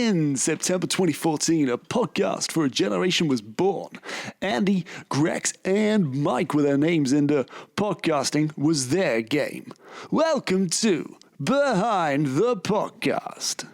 In September 2014, a podcast for a generation was born. Andy, Grex, and Mike with their names into podcasting was their game. Welcome to Behind the Podcast.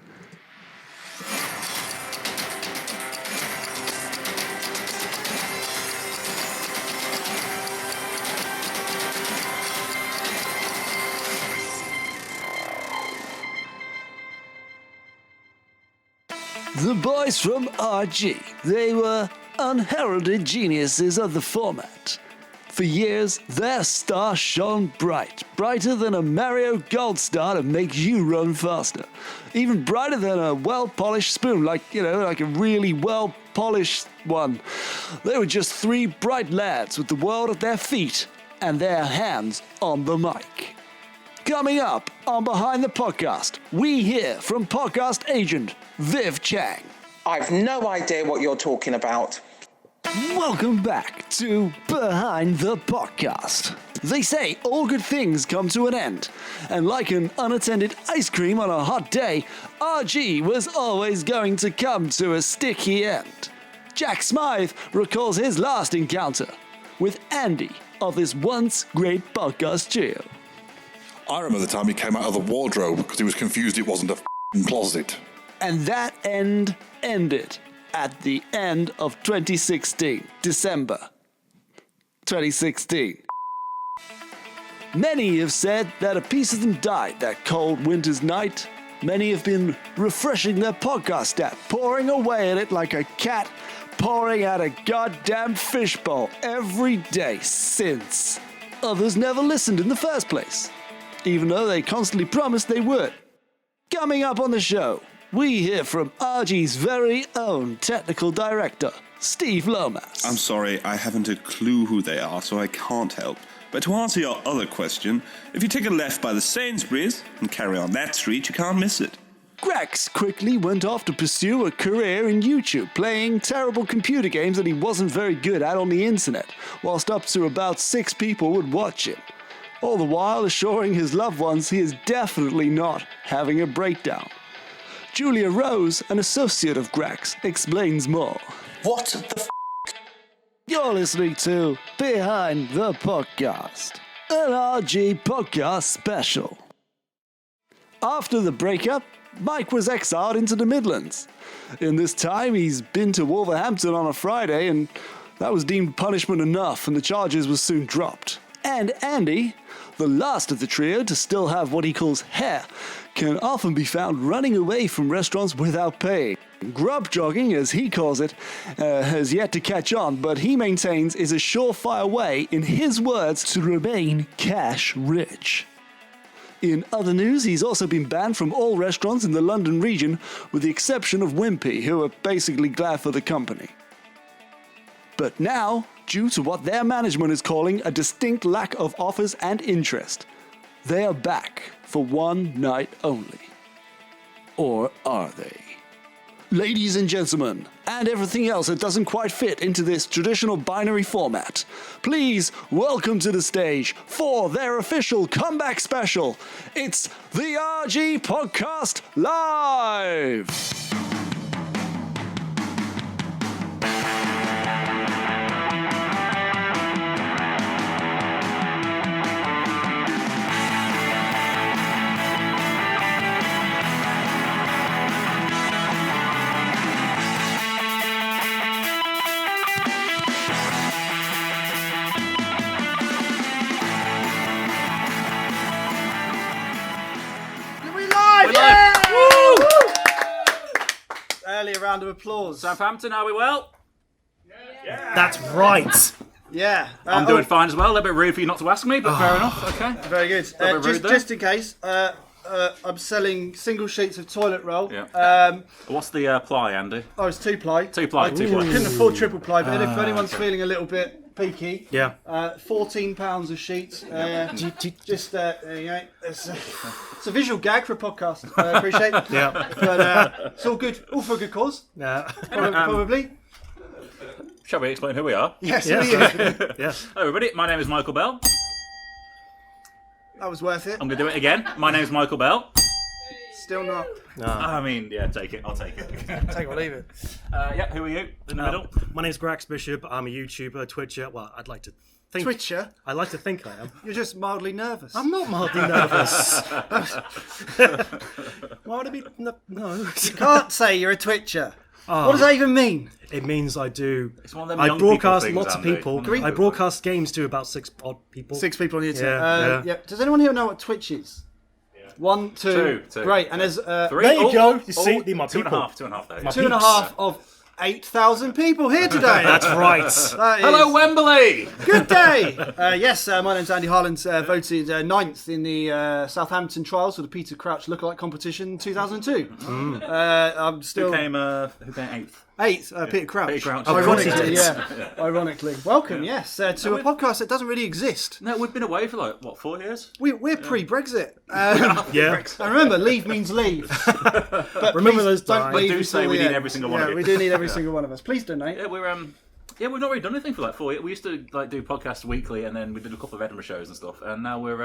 The boys from AhhGee, they were unheralded geniuses of the format. For years, their star shone bright, brighter than a Mario Gold star that makes you run faster. Even brighter than a well-polished spoon, like a really well-polished one. They were just three bright lads with the world at their feet and their hands on the mic. Coming up on Behind the Podcast, we hear from podcast agent Viv Chang. I've no idea what you're talking about. Welcome back to Behind the Podcast. They say all good things come to an end, and like an unattended ice cream on a hot day, AhhGee was always going to come to a sticky end. Jack Smythe recalls his last encounter with Andy of this once great podcast trio. I remember the time he came out of the wardrobe because he was confused it wasn't a closet. And that end ended at the end of 2016, December 2016. Many have said that a piece of them died that cold winter's night. Many have been refreshing their podcast app, pouring away at it like a cat pouring out a goddamn fishbowl every day since. Others never listened in the first place, even though they constantly promised they would. Coming up on the show, we hear from AhhGee's very own technical director, Steve Lomas. I'm sorry, I haven't a clue who they are, so I can't help. But to answer your other question, if you take a left by the Sainsbury's and carry on that street, you can't miss it. Grex quickly went off to pursue a career in YouTube, playing terrible computer games that he wasn't very good at on the internet, whilst up to about 6 people would watch him. All the while assuring his loved ones he is definitely not having a breakdown. Julia Rose, an associate of Grex, explains more. What the f***? You're listening to Behind the Podcast, an AhhGee podcast special. After the breakup, Mike was exiled into the Midlands. In this time, he's been to Wolverhampton on a Friday, and that was deemed punishment enough, and the charges were soon dropped. And Andy, the last of the trio to still have what he calls hair, can often be found running away from restaurants without paying. Grub jogging, as he calls it, has yet to catch on, but he maintains is a surefire way, in his words, to remain cash rich. In other news, he's also been banned from all restaurants in the London region, with the exception of Wimpy, who are basically glad for the company. But now, due to what their management is calling a distinct lack of offers and interest, they are back for one night only. Or are they? Ladies and gentlemen, and everything else that doesn't quite fit into this traditional binary format, please welcome to the stage for their official comeback special. It's the AhhGee Podcast Live! Early round of applause. Southampton, are we well? Yeah. That's right. Yeah. I'm doing fine as well. A little bit rude for you not to ask me, but fair enough. Okay. Very good. Just in case, I'm selling single sheets of toilet roll. Yeah. What's the ply, Andy? Oh, it's 2-ply. 2-ply. I couldn't afford triple ply, but if anyone's feeling a little bit peaky, £14 a sheet. Just there you go. It's a visual gag for a podcast. I appreciate it. Yeah. But it's all good. All for a good cause. Yeah. Probably. Shall we explain who we are? Yes. Yes. Hello, everybody. My name is Michael Bell. That was worth it. I'm going to do it again. My name is Michael Bell. Still not. I mean, yeah, take it. I'll take it. Take it or leave it. Yeah, who are you in the middle? My name's Grax Bishop. I'm a YouTuber, Twitcher. Well, I'd like to think. Twitcher? I like to think I am. You're just mildly nervous. I'm not mildly nervous. Why would I be? No. You can't say you're a Twitcher. What does that even mean? It means I do. It's one of them I young broadcast people things, lots of Andy. people. I broadcast games to about 6 odd people. 6 people on YouTube. Yeah. Does anyone here know what Twitch is? 1, 2. Two. Great. And there's 3. There you go. You see, they're my 2.5. people. 2.5 there. My 2.5 of 8,000 people here today. That's right. That is Hello, Wembley! Good day. Yes, my name's Andy Harland. Voted 9th in the Southampton trials for the Peter Crouch lookalike competition 2002. I'm still Who came 8th? 8th. Peter Crouch. Peter Crouch. Ironically, yeah. Ironically, welcome. Yes, to a podcast that doesn't really exist. No, we've been away for 4 years? We're pre-Brexit. Yeah. And remember, leave means leave. But Remember please those don't times. leave I do until say we the need end. every single one of you. We do need every single one of us. Please donate. Yeah, we've not really done anything for 4 years. We used to do podcasts weekly, and then we did a couple of Edinburgh shows and stuff. And now we're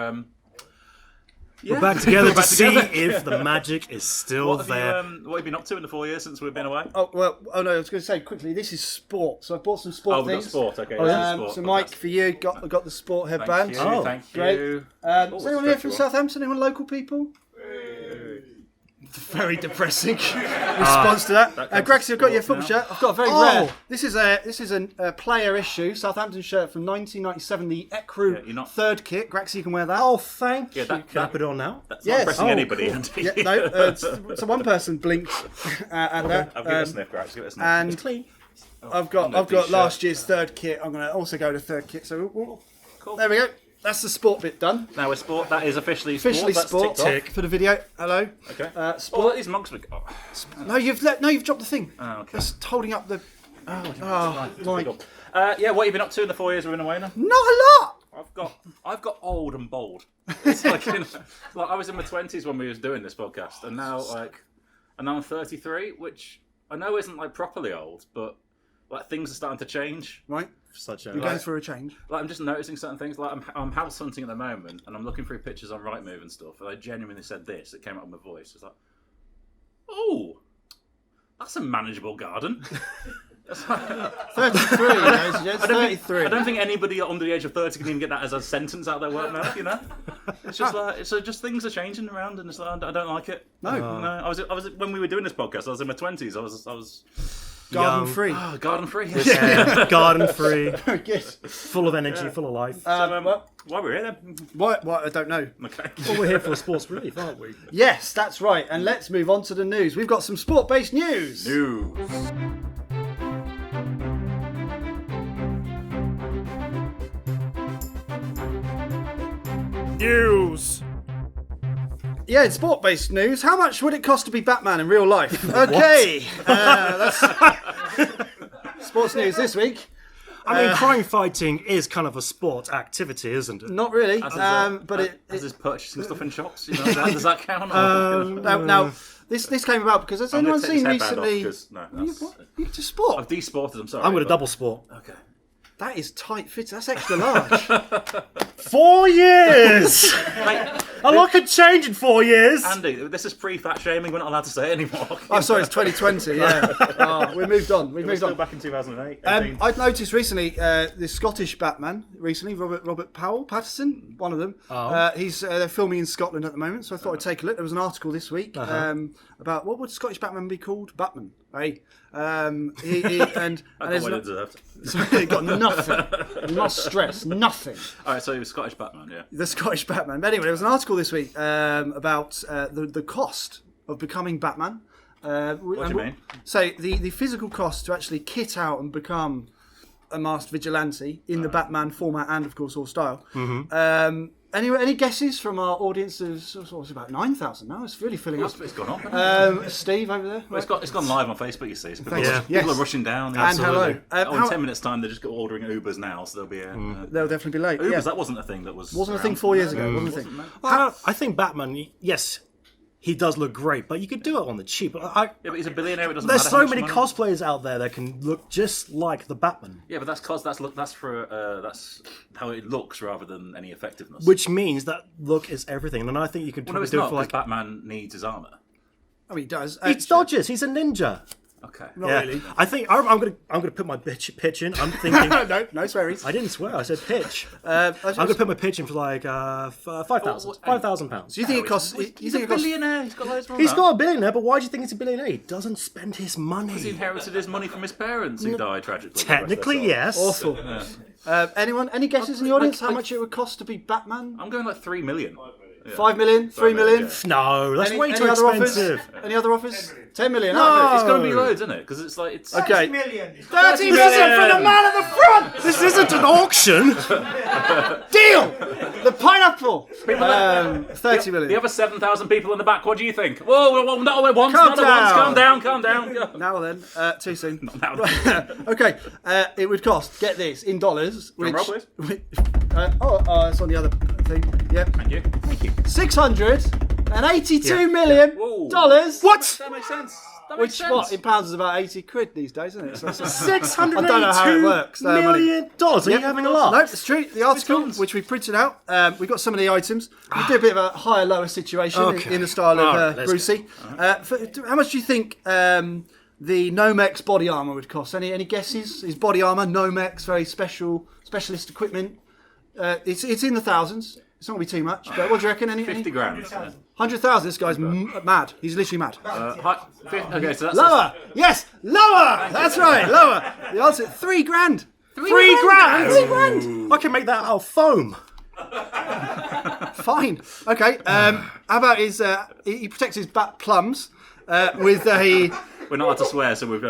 We're back together We're back to see together. if the magic is still what there. have you been up to in the 4 years since we've been away? Oh no, I was going to say quickly. This is sport, so I bought some sport Oh, we've got things. sport. Okay, this is sport. So Mike, for you, got the sport headband. Thank you. Oh, Thank great. you. Is anyone here from Southampton? Anyone local people? Very depressing response to that. Graxie, I've got your football shirt. I've got a very rare. This is a player issue Southampton shirt from 1997, the Ecru you're not- third kit. Graxie, you can wear that. Oh, thank Yeah, you. that- Can I put it on now? That's Yes. not pressing Oh, anybody, cool. Andy. Yeah, no. So one person blinked at that. I'll give it a sniff, Grax. Give it a sniff. And Clean. I've got t-shirt. last year's third kit. I'm going to also go to third kit. So Cool. there we go. That's the sport bit done. Now we're sport. That is officially Officially That's sport. ticked off. For the video. Hello. Okay. Sport. Oh, these mugs. Oh. No, you've dropped the thing. Oh, okay. Just holding up the. Oh, Mike. Yeah, what have you been up to in the 4 years we've been away now? Not a lot. I've got old and bold. It's like, I was in my 20s when we was doing this podcast, and now I'm 33, which I know isn't properly old, but things are starting to change. Right. Such a. You're going through a change. I'm just noticing certain things. I'm house hunting at the moment, and I'm looking through pictures on Rightmove and stuff. And I genuinely said this. It came out of my voice. It's like, oh, that's a manageable garden. 33, you know, 33. I don't think anybody under the age of 30 can even get that as a sentence out of their work now. You know, it's just just things are changing around, and it's I don't like it. No. I was when we were doing this podcast. I was in my 20s. I was Garden Young. free. garden free. Garden free, Good. full of energy, full of life. Why we're here then? What? I don't know. Okay. Well, we're here for a sports relief, aren't we? Yes, that's right. And let's move on to the news. We've got some sport-based news. News. Yeah, it's sport-based news. How much would it cost to be Batman in real life? Okay, that's sports news this week. I mean, crime fighting is kind of a sport activity, isn't it? Not really, but As is purchasing stuff in shops. You know, does that count? now this came about because has I'm anyone gonna take seen this headband off, recently? 'cause- no, that's- You to sport. I've desported. I'm sorry. I'm going to but- double sport. Okay. That is tight fit. That's extra large. 4 years. Mate, A lot could change in 4 years. Andy, this is pre-fat shaming. We're not allowed to say it anymore. Oh, sorry, it's 2020. Yeah, we moved on. We moved Still on. back in 2008. I've noticed recently the Scottish Batman. Recently, Robert Patterson, one of them. He's they're filming in Scotland at the moment, so I thought I'd take a look. There was an article this week about what would Scottish Batman be called? Batman. Hey, and there's what no- it deserved. so he got nothing. You must stress nothing. All right, so he was Scottish Batman, yeah. The Scottish Batman. But anyway, there was an article this week about the cost of becoming Batman. What do you mean? So the physical cost to actually kit out and become a masked vigilante in the Batman format and of course all style. Any guesses from our audience? It's about 9,000 now. It's really filling up. It's gone up. Steve over there. Well, it's gone live on Facebook, you see. So people, Yeah. people are rushing down. And hello. In 10 minutes' time, they're just ordering Ubers now, so they'll be... They'll definitely be late. Ubers, Yeah. that wasn't a thing that was... Wasn't a thing around. 4 years ago. Wasn't a thing. I think Batman, yes, he does look great, but you could do it on the cheap. Yeah, but he's a billionaire. It doesn't There's matter so how much many money. cosplayers out there that can look just like the Batman. Yeah, but that's how it looks rather than any effectiveness. Which means that look is everything. And I think you could well, no, probably it's do not, it for like... Batman needs his armor. Oh, he does. He dodges. He's a ninja. Okay. Not really. I think I'm gonna put my pitch in. I'm thinking. no swearies. I didn't swear. I said pitch. I'm I'm gonna put my pitch in for like £5,000. Do you think it costs? He's a billionaire. He's got loads of money. He's not a billionaire, but why do you think he's a billionaire? He doesn't spend his money. Because he inherited his money from his parents who died tragically. Technically, yes. Awful. Anyone? Any guesses in the audience? How much it would cost to be Batman? I'm going like 3 million. 5 million? 3 million? Yeah. No, that's way too other expensive. offers? Any other offers? 10 million. No. It's got to be loads, isn't it? Because it's like it's Okay. 30 million This isn't for the man at the front. This isn't an auction. Deal! The pineapple! 30 million. The other 7,000 people in the back. What do you think? Whoa, not at once, Calm not at once. down. Calm down. Now then, too soon. Now then. Okay, it would cost, get this, in dollars. Drum roll, please. It's on the other thing. Yep. Thank you. $682 million. Whoa. What? That makes sense. Which, what, in pounds is about 80 quid these days, isn't it? So that's $682 I don't know how it works. million. Are you having a laugh? No, it's true. The article, which we printed out, we've got some of the items. We do a bit of a higher, lower situation in the style of Brucey. How much do you think the Nomex body armour would cost? Any guesses? His body armour, Nomex, very specialist equipment. It's in the thousands. It's not going to be too much, but what do you reckon? 50 grand. 100,000. This guy's mad. He's literally mad. Okay, so that's Lower. Yes, lower. That's right, lower. The answer: 3 grand. 3 grand. 3 grand. I can make that out of foam. Fine. Okay. How about his? He protects his bat plums with a. We're not allowed to swear, so we've.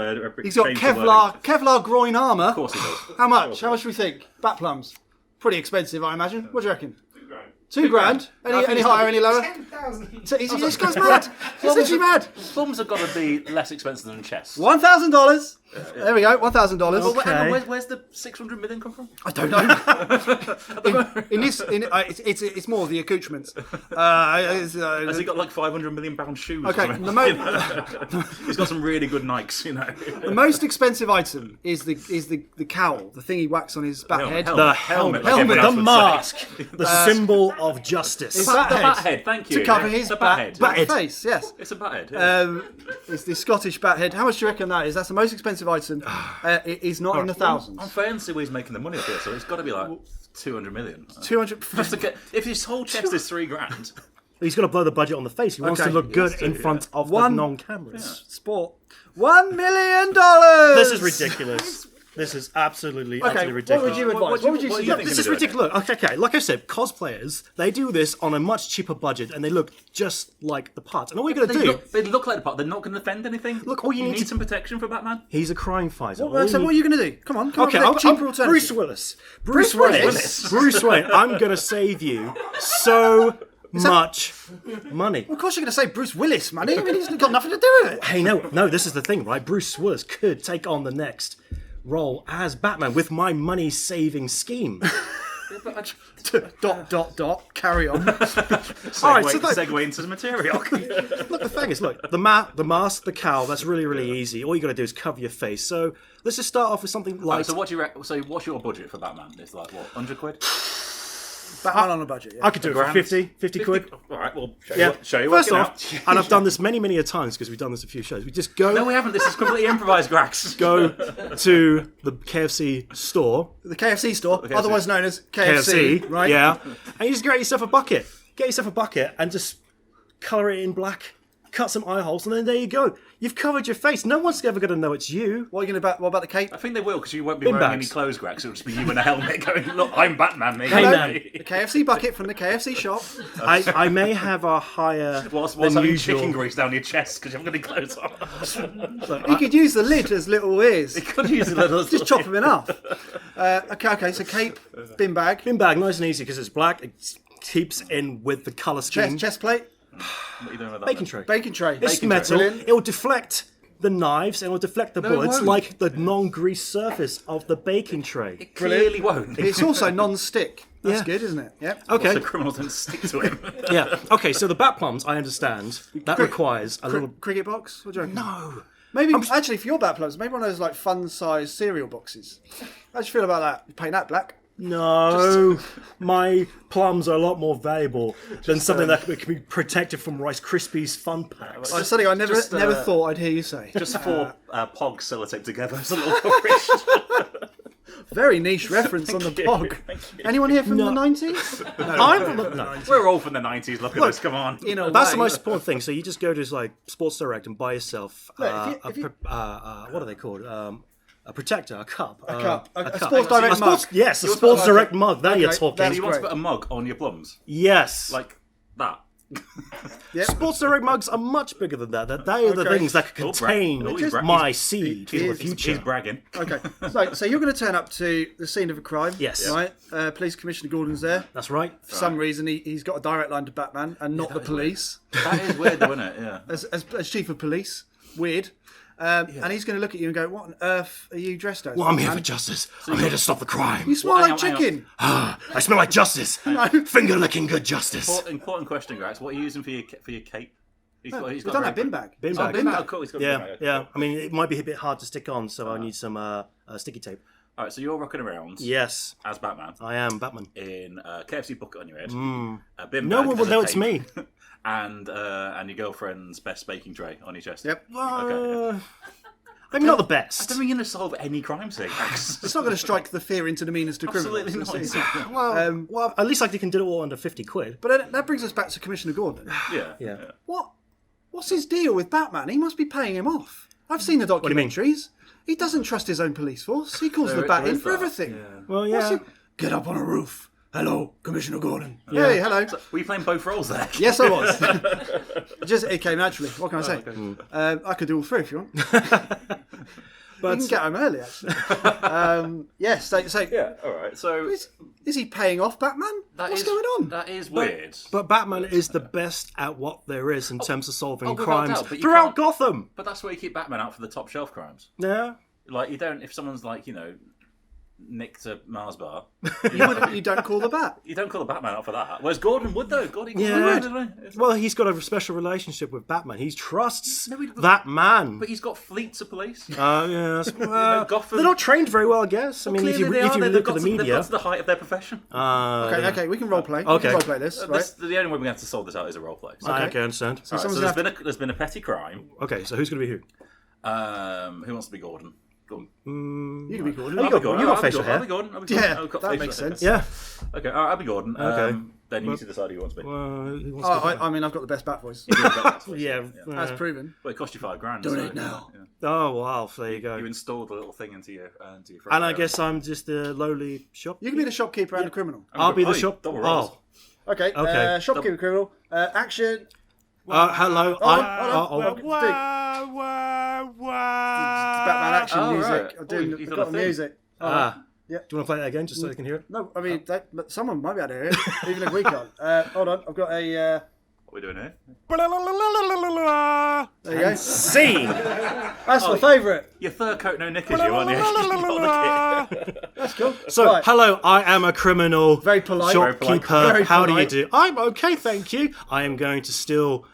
He's got Kevlar groin armour. Of course he does. How much? How much do we think? Bat plums. Pretty expensive, I imagine. What do you reckon? 2 grand. Any higher, any lower? 10,000. This guy's mad. He's literally mad. Plums have got to be less expensive than chests. $1,000. There we go. $1,000. Okay. Where's the 600 million come from? I don't know. It's more the accoutrements. Has he got like 500 million pound shoes? Okay. He's got some really good Nikes, you know. The most expensive item is the cowl, the thing he whacks on his bat head. The helmet, like everyone the else would mask, say. the symbol of justice. It's The bat head, thank you. to cover his the bat bat face. Yes. It's a bat head. Yeah. It's the Scottish bat head. How much do you reckon that is? That's the most expensive item. It is not in the thousands. I'm fancy where he's making the money up here, so it's got to be like 200 million. 200. Just to get, if his whole chest is 3 grand. He's got to blow the budget on the face. He wants to look good in front of the non-cameras. Sport. $1 million. This is ridiculous. This is absolutely ridiculous. What would you advise? What would you suggest? This is ridiculous. Okay, like I said, cosplayers, they do this on a much cheaper budget and they look just like the part. And all you're going to do... They look like the part. They're not going to defend anything. Look, all you need some protection for Batman. He's a crime fighter. So what are you going to do? Come on. Okay, up with a cheaper alternative. Bruce Willis. Bruce Wayne, I'm going to save you so much money. Of course you're going to say Bruce Willis, man. I mean, he's got nothing to do with it. Hey, no, this is the thing, right? Bruce Willis could take on the next role as Batman with my money-saving scheme. Carry on. Segue into the material. Look, the thing is, the mask, the cowl, that's really, really easy. All you got to do is cover your face. So let's just start off with something like... So what do you reckon? So what's your budget for Batman? It's like, what, 100 quid? Batman on a budget, yeah. I could do it for 50 quid. All right, well, show you First working off, out. and I've done this many a times because we've done this a few shows. We just go... No, we haven't. This is completely improvised, Grax. Go to the KFC store. The KFC store, otherwise known as KFC, right? Yeah. And you just get yourself a bucket. Get yourself a bucket and just colour it in black. Cut some eye holes, and then there you go. You've covered your face. No one's ever going to know it's you. What about the cape? I think they will, because you won't be wearing any clothes, Grax. It'll just be you in a helmet going, look, I'm Batman. Hey, man. The KFC bucket from the KFC shop. I may have a higher Whilst than having usual... chicken grease down your chest because you haven't got any clothes on. You could use the lid as little ears. You could use the little... Just chop them in half. Okay, so cape, bin bag. Bin bag, nice and easy, because it's black. It keeps in with the colour scheme. Chest plate. What are you doing with that? Bacon tray. Bacon tray. It's metal. It will deflect the knives and it will deflect the bullets won't. like the non-greased surface of the baking tray. It clearly won't. It's also non-stick. That's good, isn't it? Yep. Okay. The criminals don't stick to him. Yeah. Okay. So the bat plums, I understand. That requires a little. Cricket box? What do you reckon? No. Maybe, actually, for your bat plums, maybe one of those like fun-sized cereal boxes. How do you feel about that? You paint that black? No, my plums are a lot more valuable than something that can be protected from Rice Krispies fun packs. That's something I never thought I'd hear you say. Just 4 pogs sellotaped together as a little coverage. Very niche reference on the pog. Anyone here from the 90s? I'm from the, no. We're all from the 90s. Look at this. Come on. That's the most important thing. So you just go to like Sports Direct and buy yourself what are they called? A protector, a cup. A Sports Direct mug. Yes, a Sports Direct mug. There you're talking. Do you want to put a mug on your plums? Yes. Like that? Sports Direct mugs are much bigger than that. They are the things that can contain my seed for the future. He's bragging. Okay, so you're going to turn up to the scene of a crime. Yes. Right. Police Commissioner Gordon's there. That's right. For some reason, he's got a direct line to Batman and not the police. That is weird, though, isn't it? Yeah. As chief of police, weird. And he's going to look at you and go, "What on earth are you dressed as?" Well, I'm here for justice. I'm here to stop the crime. You smell like chicken. I smell like justice. Finger licking good justice. Important question, Grax. What are you using for your cape? He's done that bin bag. Bin bag. Oh, cool. He's got a bin bag. Yeah. I mean, it might be a bit hard to stick on, so I need some sticky tape. All right, so you're rocking around. Yes. As Batman. I am Batman. In a KFC bucket on your head. A bin No bag one will as a know it's cape, me. And your girlfriend's best baking tray on your chest. Yep. Okay. Maybe not the I best. don't think you're going to solve any crime scene. It's not going to strike the fear into demeanours to criminals. Absolutely not. Well, at least I can do it all under 50 quid. But that brings us back to Commissioner Gordon. Yeah. What's his deal with Batman? He must be paying him off. I've seen the do you mean? documentaries. He doesn't trust his own police force. He calls the Bat in for everything. Yeah. Well, yeah. Get up on a roof. Hello, Commissioner Gordon. Hey, hello. So, were you playing both roles there? Yes, I was. It came naturally. What can I say? I could do all three if you want. But you can get home early, actually. Yes. So Yeah. All right. So is he paying off Batman? What's going on? That is weird. But Batman is the best at what there is in terms of solving without crimes doubt, but you throughout can't- Gotham. But that's why you keep Batman out for the top shelf crimes. Yeah. Like you don't. If someone's like nicked a Mars bar, You don't call the Bat. you don't call the Batman out for that. Whereas Gordon would though. Gordon Yeah. would. Well, he's got a special relationship with Batman. He trusts he- that man. But he's got fleets of police. Yes. Well, Gotham- they're not trained very well, I guess. I mean, if you Clearly they are. They've look got at the They've media. got to the height of their profession. Okay, we can role play. Okay. We can role play this, right? The only way we're going to have to solve this out is a role play. So, Okay, I understand. so there's been a petty crime. Okay, so who's going to be who? Who wants to be Gordon? Gordon. You can be Gordon. I'll be Gordon. You got I'll be facial Gordon. I'll hair. be Gordon. I'll be Yeah, Gordon. I've got that facial makes hair. sense. Yeah. Okay, all right, I'll be Gordon. Okay. Then you need to decide who you want to be. Who wants to be I mean, I've got the best Bat voice. Yeah. That's proven. Well, it cost you $5,000. Donate now. Yeah. Oh, wow. There you go. You installed a little thing into your front And I door. guess I'm just a lowly shop. You can be the shopkeeper and the criminal. I'll be the shop. double roles. Oh. Okay. Okay. Shopkeeper, criminal. Action. Hello. Batman action Oh, music. right. I'm doing. He's I've on got a the thing. music. Do you want to play that again, just so they can hear it? No, I mean, but someone might be able to hear it, even if we can't. Hold on, I've got a. What are we doing here? There you go. Scene. That's my favourite. Your fur coat, no knickers, you aren't you? You got the kit. That's cool. So, Right. hello, I am a criminal. Very polite. Shopkeeper. Very How do you polite. do? I'm okay, thank you. I am going to steal.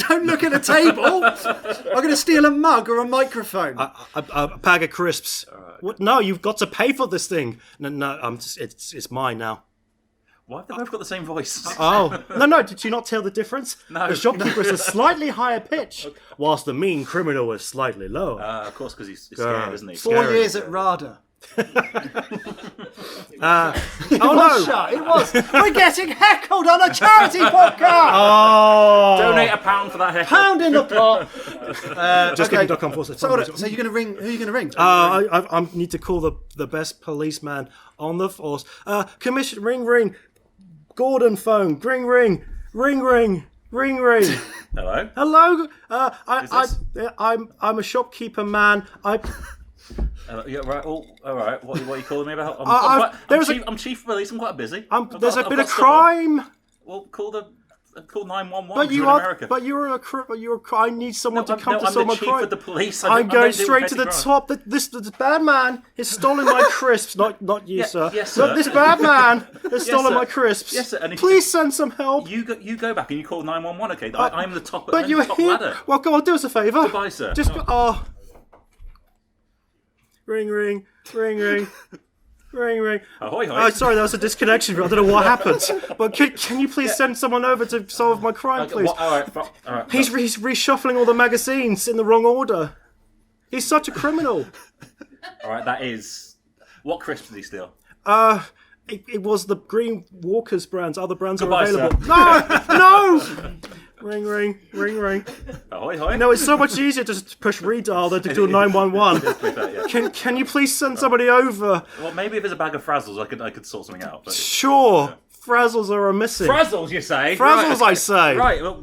Don't look at the table. I'm going to steal a mug or a microphone. A bag of crisps. What? No, you've got to pay for this thing. No, it's mine now. Why have they both got the same voice? Oh, no, did you not tell the difference? No. The shopkeeper is a slightly higher pitch, whilst the mean criminal is slightly lower. Of course, because he's scared, isn't he? 4 years at RADA. Oh no! Shut, it was. We're getting heckled on a charity podcast. Oh! Donate £1 for that haircut. Pound in the pot. Just okay. give me .com So, hold on, so you're going to ring. Who are you going to ring? I need to call the best policeman on the force. Commission, ring. Gordon phone, ring. Hello? Hello. this? I'm a shopkeeper, man. Yeah, right. Oh, all right. What are you calling me about? There's I'm chief of police. I'm quite busy. There's a I've bit got of stuff on. crime. Well, call the call 911. But you in are. America. But you're a. I need someone to come to I'm solve the my chief crime. of the police. I'm going don't do straight to petty the crime. top. This bad man has stolen my crisps. Not you, sir. yes, sir. But this bad man has stolen sir. my crisps. Yes, sir. And if Please send some help. You go back and you call 911. Okay, I'm the top. But I'm you're the top here. ladder. Well, go on, do us a favour. Goodbye, sir. Just No. oh. Ring, ring, ring, ring. Ring, ring. Ahoy, hoy. Oh, sorry, that was a disconnection. I don't know what happened. But can you please send someone over to solve my crime, Okay, please? all right. He's reshuffling all the magazines in the wrong order. He's such a criminal. All right, that is. What crisps did he steal? It was the Green Walkers brands. Other brands Goodbye, are available. sir. No! Ring, ring, ring, ring. Ahoy, hoy. No, it's so much easier to just push redial than to do a 911. Can you please send somebody over? Well, maybe if there's a bag of Frazzles, I could sort something out. But... Sure. Frazzles are missing. Frazzles, you say? Frazzles, I say. Right. Well,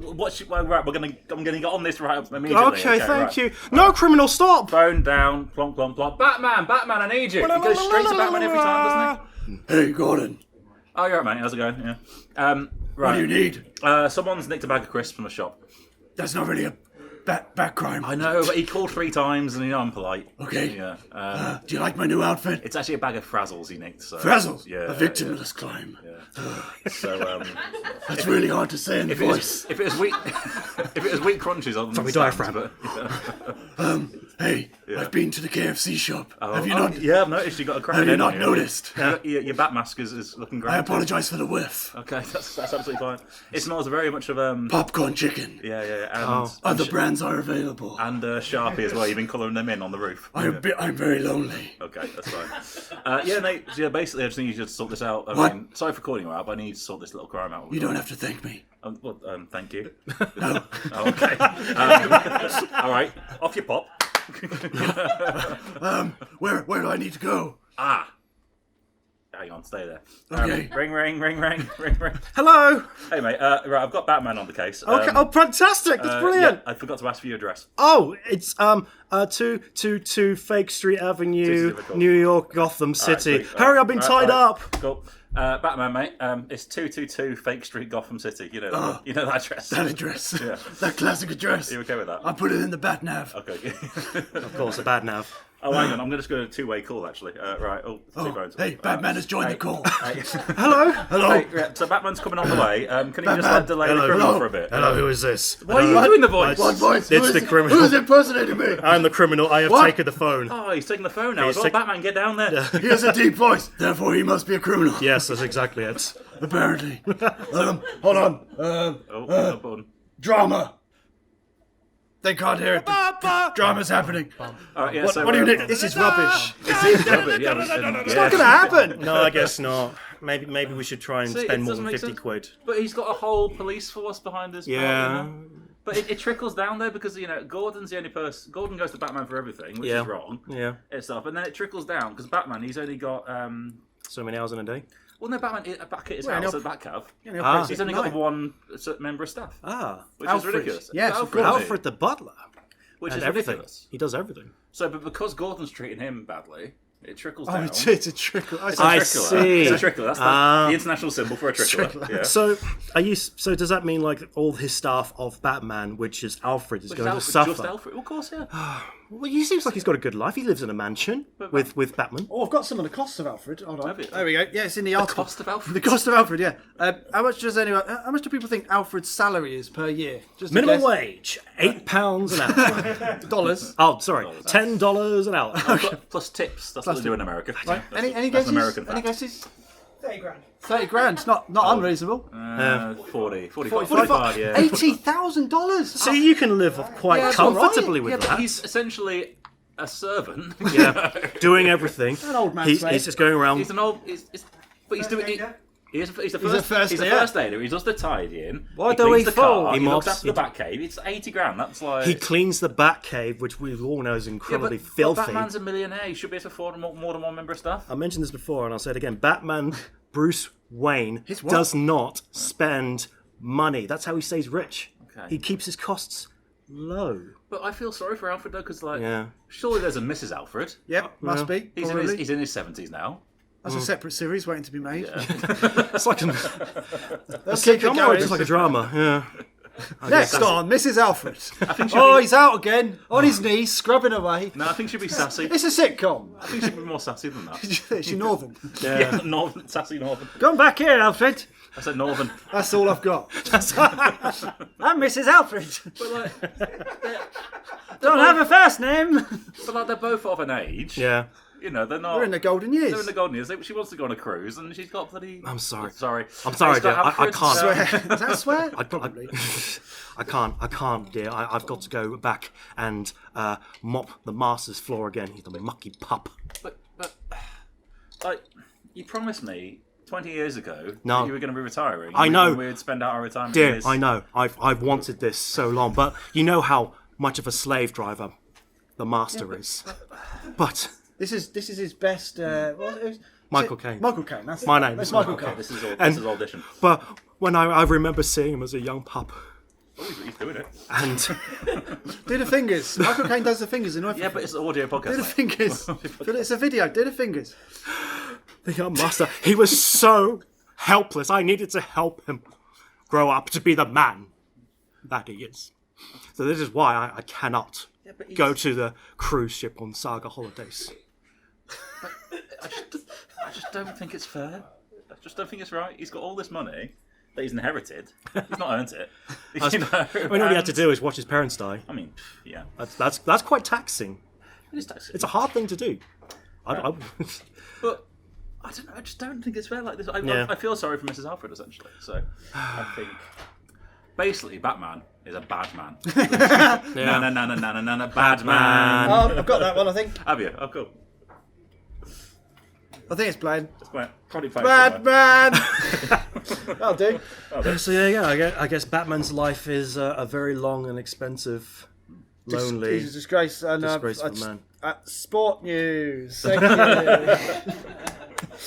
right. I'm gonna get on this right immediately. Okay, thank right. you. No, criminal, stop! Phone down. Plonk, plonk, plonk. Batman, I need you. He goes straight to Batman every time, doesn't he? Hey, Gordon. Oh, you're right, mate. How's it going? Yeah. Right. What do you need? Someone's nicked a bag of crisps from a shop. That's not really a bat crime. I know, but he called 3 times and I'm polite. Okay. Yeah. Do you like my new outfit? It's actually a bag of Frazzles he nicked. So. Frazzles? Yeah. A victimless crime. Yeah. So, That's really hard to say in the voice. If it was wheat crunches, I'll Sorry, diaphragm. But, Hey, I've been to the KFC shop. Have you not? Yeah, I've noticed you got a crack. Have you not noticed? Your bat mask is looking great. I apologise for the whiff. Okay, that's absolutely fine. It smells very much of Popcorn chicken. Yeah. And Other brands are available. and Sharpie as well. You've been colouring them in on the roof. I'm very lonely. Okay, that's fine. Yeah, mate. Yeah, basically, I just need you to sort this out. I mean, sorry for calling you out, but I need you to sort this little crime out. You don't have to thank me. Thank you. No. Oh, okay. All right, off you pop. Where do I need to go? Hang on, stay there. Okay. Ring. Hello. Hey, mate. Right, I've got Batman on the case. Okay. Oh, fantastic! That's brilliant. Yeah, I forgot to ask for your address. Oh, it's 222 Fake Street Avenue, difficult. New York, Gotham City. sweet. Hurry, I've been tied up. Cool. Batman, mate. It's 222 Fake Street, Gotham City. You know that. You know that address. That address. Yeah. That classic address. You okay with that? I'll put it in the bat nav. Okay. Of course, a bad nav. Oh, hang on. I'm just going to two-way call, actually. Right. Oh, 2 phones. Hey, Batman has joined hey. the call. Hello. Hello. Hey, yeah, so Batman's coming on the way. Can you just delay the criminal for a bit? Hello, who is this? Why are you doing the voice? What voice? It's the criminal. Who's impersonating me? I'm the criminal. I have What? taken the phone. Oh, he's taking the phone now. He's Well, Batman, get down there. He has a deep voice, therefore he must be a criminal. Yes, that's exactly it. Apparently. Hold on. Oh, Drama. They can't hear it. Drama's happening. yeah, so, What do you need? This is rubbish. It's Not gonna happen. No, I guess not. Maybe we should try and See, spend it more doesn't than make 50 sense. quid. But he's got a whole police force behind his Yeah. But it trickles down there because, Gordon's the only person... Gordon goes to Batman for everything, which is wrong. Yeah. Itself. And then it trickles down because Batman, he's only got... So many hours in a day. Well, no, Batman back at his Well, house no- at Batcave. Ah. He's only got one member of staff, Ah. which Alfred. is ridiculous. Yes, It's of Alfred, course. Alfred the butler. which And is everything. ridiculous. He does everything. So, but because Gordon's treating him badly, it trickles Oh, down. it's a trickle. It's a I trickler. see. It's a trickler. That's the international symbol for a trickler. Yeah. So, so does that mean like all his staff of Batman, which is Alfred, is Which going Alfred, to suffer? Just Alfred. Well, of course, yeah. Well, he seems like he's got a good life. He lives in a mansion with Batman. Oh, I've got some of the costs of Alfred. Hold on. Have you? There we go. Yeah, it's in the article. Cost of Alfred. The cost of Alfred, yeah. How much do people think Alfred's salary is per year? Just a Minimum guess. wage, £8 an hour. Dollars. Oh, sorry, $10 an hour. Plus tips. That's what they do in America. Right. That's Any that's guesses? American Any fact. guesses? 30 grand. 30 grand. Not unreasonable. 40, 45. 45, yeah. $80,000. See, you can live quite that's all right. comfortably with Yeah, that. but he's essentially a servant. Yeah, doing everything. An old man's He's mate. just going around. He's an old... But he's doing... He's the first first aider. He does the tidying. Why he don't cleans we the fall? car. He He looks mops, after the Batcave. It's 80 grand. That's like... He cleans the Batcave, which we all know is incredibly filthy. Batman's a millionaire. He should be able to afford more than one member of staff. I mentioned this before, and I'll say it again. Batman, Bruce Wayne, what? does not spend money. That's how he stays rich. Okay. He keeps his costs low. But I feel sorry for Alfred though, because Yeah. surely there's a Mrs. Alfred. Yep, must be. He's probably. in his 70s now. That's a separate series waiting to be made. It's like Let's a keep it drama, going. just like a drama. Yeah. Next on, Mrs. Alfred. He's out again, on his knees, scrubbing away. No, I think she'd be sassy. It's a sitcom. I think she'd be more sassy than that. Is she northern? Yeah, northern, sassy northern. Come back here, Alfred. I said northern. That's all I've got. I'm Mrs. Alfred. But like, Don't have a first name. but like, they're both of an age. Yeah. You know, they're not. We're in the golden years. They're in the golden years. She wants to go on a cruise, and she's got bloody. I'm sorry. Sorry. I'm sorry, She's got dear. I Alfred's, can't. Swear. Is that a swear? Probably. I can't, dear. I've got to go back and mop the master's floor again. He's a mucky pup. But like, you promised me 20 years ago No. that you were going to be retiring. I know. And we'd spend out our retirement Dear, years. I know. I've wanted this so long, but you know how much of a slave driver the master is. But This is his best. Michael Caine. Michael Caine. That's My name That's is Michael Okay, Caine. this is And- audition. But when I remember seeing him as a young pup, Oh, he's doing it. and Do the fingers. Michael Caine does the fingers in everything. Yeah, but it's an audio podcast. Do the mate. fingers. It's a video. Do the fingers. the young master, he was so helpless. I needed to help him grow up to be the man that he is. So this is why I cannot go to the cruise ship on Saga holidays. I just don't think it's fair. I just don't think it's right. He's got all this money that he's inherited. He's not earned it. You know? I mean, all he had to do is watch his parents die. I mean, yeah. That's quite taxing. It is taxing. It's a hard thing to do. But I don't know. I just don't think it's fair like this. I feel sorry for Mrs. Alfred essentially. So I think basically Batman is a bad man. No, bad man. Oh, I've got that one, I think. Have you? Oh, cool. I think it's playing. Just went probably play Bad man! That'll do. So yeah, I guess Batman's life is a very long and expensive, lonely, He's a disgrace. And, disgraceful man. Sport news. Thank you.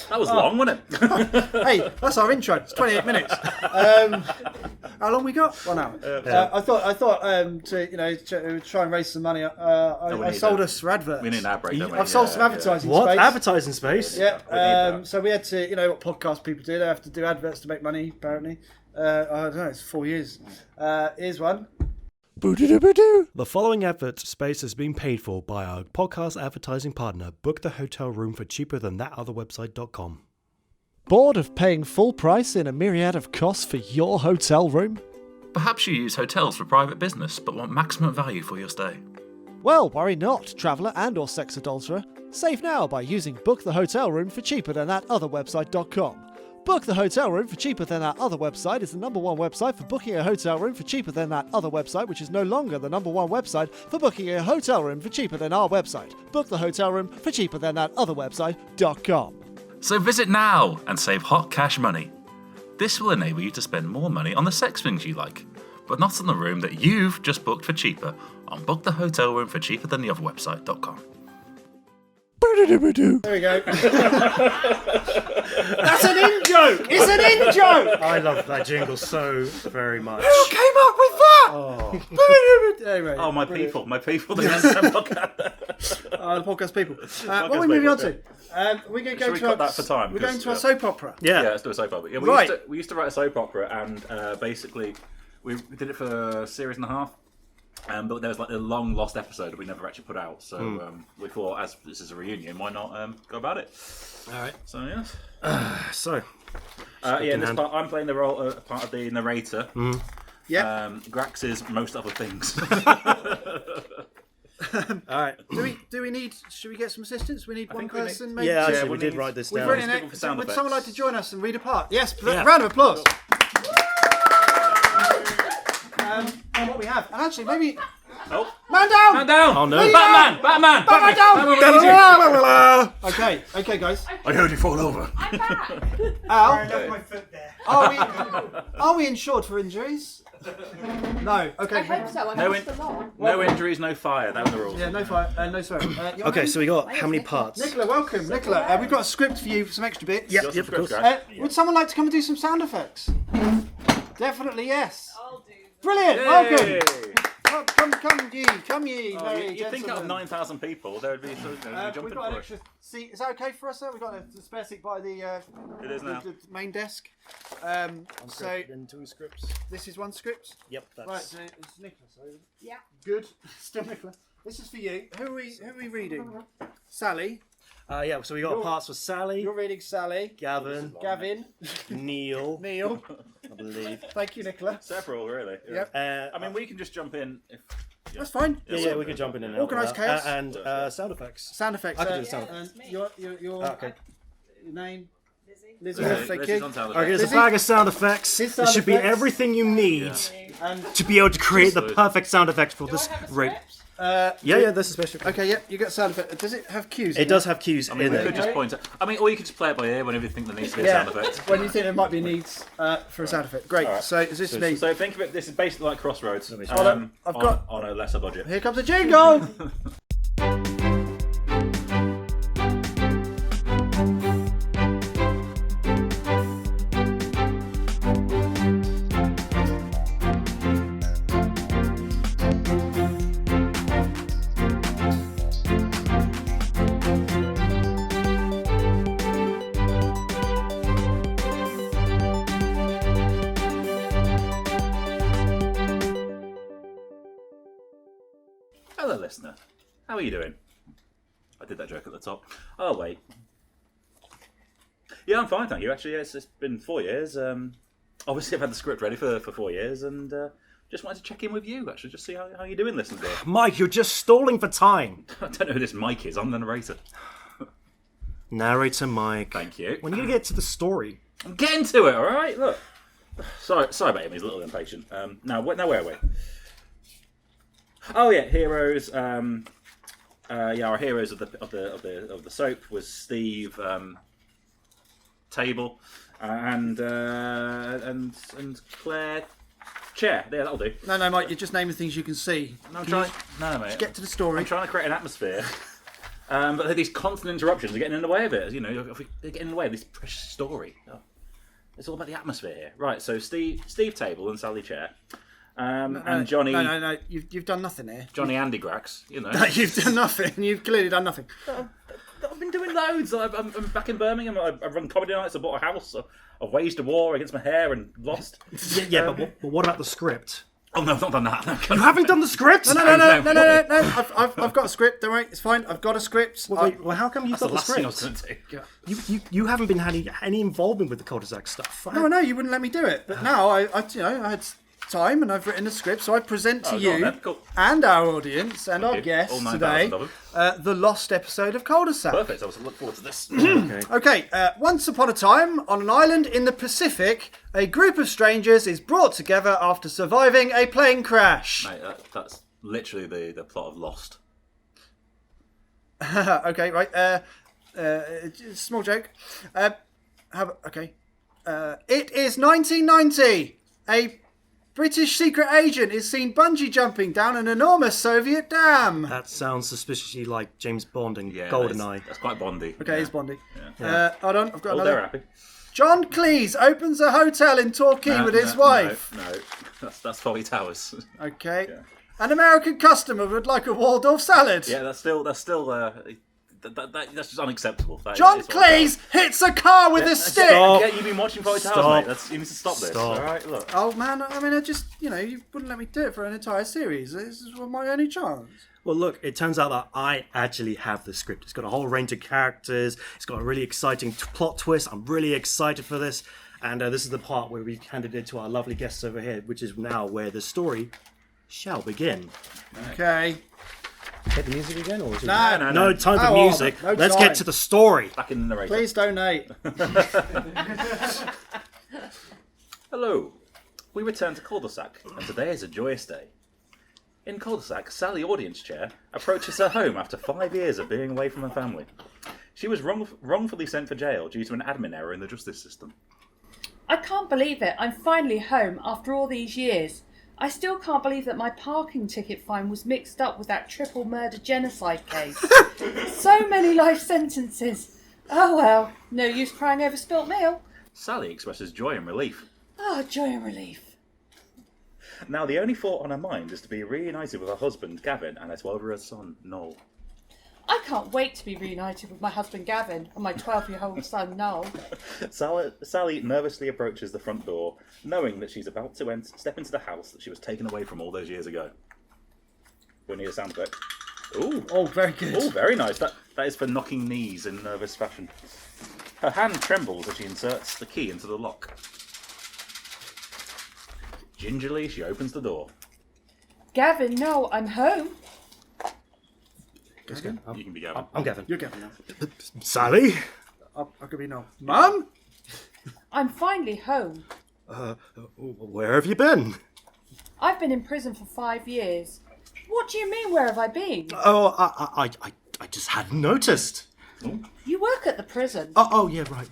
That was long, wasn't it? Hey, that's our intro. It's 28 minutes. How long we got? 1 hour. I thought to try and raise some money. I sold us for adverts. We need an ad break, don't we? I've sold some advertising What space. advertising space? Yeah. So we had to, what podcast people do. They have to do adverts to make money. Apparently, I don't know. It's 4 years. Here's one. The following advert space has been paid for by our podcast advertising partner, Book the Hotel Room for cheaper than thatotherwebsite.com. Bored of paying full price in a myriad of costs for your hotel room? Perhaps you use hotels for private business but want maximum value for your stay. Well, worry not, traveller and or sex adulterer. Save now by using Book the Hotel Room for cheaper than thatotherwebsite.com. Book the Hotel Room for cheaper than that other website is the #1 website for booking a hotel room for cheaper than that other website, which is no longer the #1 website for booking a hotel room for cheaper than our website. Book the Hotel Room for cheaper than that other website.com. So visit now and save hot cash money. This will enable you to spend more money on the sex things you like, but not on the room that you've just booked for cheaper on Book the Hotel Room for cheaper than the other website.com. There we go. That's an in-joke! It's an in-joke! I love that jingle so very much. Who came up with that? Anyway, Oh, my brilliant. people. The The podcast people. What are we moving on to? We're going to go Should we to cut that for time? We're going 'Cause, to our soap opera. Yeah, let's do a soap opera. Yeah, Right. We used to write a soap opera, and basically we did it for a series and a half. But there was like a long lost episode that we never actually put out. So we thought, as this is a reunion, why not go about it? All right. So yes. So, In this part, I'm playing the role part of the narrator. Yeah. Grax is most other things. all right. Do we need? Should we get some assistance? We need one think we need- person. Maybe Yeah, two? actually, we we did need- write this We've down. written People for it. sound Would someone like effects. to join us and read a part? Yes. Yeah. Round of applause. What we have, and actually maybe. Oh, Man down! man down! Oh no. Batman! Man down! Okay, guys. I heard you fall over. Al, My foot there. are we insured for injuries? No. Okay. I hope so. I missed a lot. No injuries, no fire. That was the rules. Yeah, no fire, no swearing. Your Okay, name? so we got how many parts? Nicola, welcome. Nicola, we've got a script for you for some extra bits. Yep, Got yep, some of course. script, guys. Would someone like to come and do some sound effects? Definitely yes. I'll do. Brilliant. Yay! Welcome. Come ye. You think out of 9,000 people, there would be sort of jumping We've got an for extra seat. Is that okay for us, sir? We've got a spare seat by the It is now. the main desk. So in 2 scripts. this is one script. Yep, that's Right, so it's Nicola. So Yeah. good. Still Nicola. This is for you. Who are we reading? Sally. yeah. So we got parts for Sally, You're reading Sally. Gavin, Gavin. Neil, Neil. I believe. Thank you, Nicola. Several, really. Yep. I mean, we can just jump in if. That's fine. Yeah, we could jump in and out. Organised chaos. And sound effects. Sound effects. I can do the sound And effects. your Okay. name. Lizzie. Lizzie. Thank This you. is on sound Okay, effects. there's a bag of sound effects. This There sound should be effects. everything you need And to be able to create the Just perfect sound effects for Do this I have a rate. script? Yeah, that's a special. okay, yeah, you got sound effect. Does it have cues? It does have cues I mean, in we it. could just point it. I mean, or you could just play it by ear whenever you think there needs to be a Yeah. sound effect. When you think there might be needs for a sound effect. Great. Alright. So is this me? So think of it. This is basically like Crossroads. I've got- on a lesser budget. Here comes the jingle. Hello, listener. How are you doing? I did that joke at the top. Oh, wait. Yeah, I'm fine, thank you. Actually, it's been 4 years. Obviously, I've had the script ready for 4 years, and just wanted to check in with you, actually, just see how you're doing, listener dear. Mike, you're just stalling for time. I don't know who this Mike is. I'm the narrator. Narrator Mike. Thank you. When are you going to get to the story? I'm getting to it, all right? Look. Sorry about him. He's a little impatient. Now where are we? Oh yeah, heroes. Our heroes of the soap was Steve, Table, and Claire. Chair. Yeah, that'll do. No, Mike, you're just naming things you can see. No, I'm trying. No, mate. Get to the story. I'm trying to create an atmosphere. But these constant interruptions are getting in the way of it. You know, they're getting in the way of this precious story. Oh. It's all about the atmosphere here. Right, so Steve Table and Sally Chair. And Johnny... No. You've done nothing here. Johnny Andy Grax, you know. You've done nothing. You've clearly done nothing. I've been doing loads. I'm back in Birmingham. I've run comedy nights. I bought a house. I've waged a war against my hair and lost. But what about the script? Oh, no, I've not done that. You haven't done the script? No. I've got a script. Don't worry, it's fine. I've got a script. Well, how come you've got the That's the last script? thing I was going to take. You haven't been having any involvement with the cul-de-sac stuff. No, you wouldn't let me do it. But now I had time and I've written a script, so I present to Go on you then, cool. and our audience and our you. guests All 9,000 today of the lost episode of Cul-de-sac. Perfect. I was looking forward to this. Okay, once upon a time, on an island in the Pacific, a group of strangers is brought together after surviving a plane crash. Mate, that's literally the plot of Lost. Okay, right. Small joke. It is 1990. A British secret agent is seen bungee jumping down an enormous Soviet dam. That sounds suspiciously like James Bond and Yeah, GoldenEye. That's quite Bondy. Okay, it's Bondy. Yeah. Hold on, I've got Oh, another. they're happy. John Cleese opens a hotel in Torquay with his wife. No, that's Folly Towers. Okay. Yeah. An American customer would like a Waldorf salad. Yeah, that's just unacceptable. John Cleese hits a car with a stick. Stop. Yeah, you've been watching Folly Towers, Stop. mate. You need to stop this. Stop. All right, look. Oh man, I mean, you wouldn't let me do it for an entire series. This is my only chance. Well, look, it turns out that I actually have the script. It's got a whole range of characters. It's got a really exciting plot twist. I'm really excited for this. And this is the part where we've handed it to our lovely guests over here, which is now where the story shall begin. Okay. Hit the music again? Or is it... No. No time for Oh, music. no Let's time. get to the story. Back in the narrator. Please donate. Hello. We return to Cul-de-sac, and today is a joyous day. In Cul-de-sac, Sally Audience Chair approaches her home after 5 years of being away from her family. She was wrongfully sent for jail due to an admin error in the justice system. I can't believe it. I'm finally home after all these years. I still can't believe that my parking ticket fine was mixed up with that triple murder genocide case. So many life sentences. Oh well, no use crying over spilt milk. Sally expresses joy and relief. Oh, joy and relief. Now, the only thought on her mind is to be reunited with her husband, Gavin, and her 12-year-old son, Noel. I can't wait to be reunited with my husband Gavin and my 12-year-old son Noel. Sally nervously approaches the front door, knowing that she's about to step into the house that she was taken away from all those years ago. We need a sound effect. Ooh. Oh, very good. Oh, very nice. That is for knocking knees in nervous fashion. Her hand trembles as she inserts the key into the lock. Gingerly, she opens the door. Gavin, no, I'm home. That's good. You can be Gavin. I'm Gavin. You're Gavin now. Sally? I could be Noel. Mum? I'm finally home. Where have you been? I've been in prison for 5 years. What do you mean, where have I been? Oh, I just hadn't noticed. You work at the prison. Oh, yeah, right.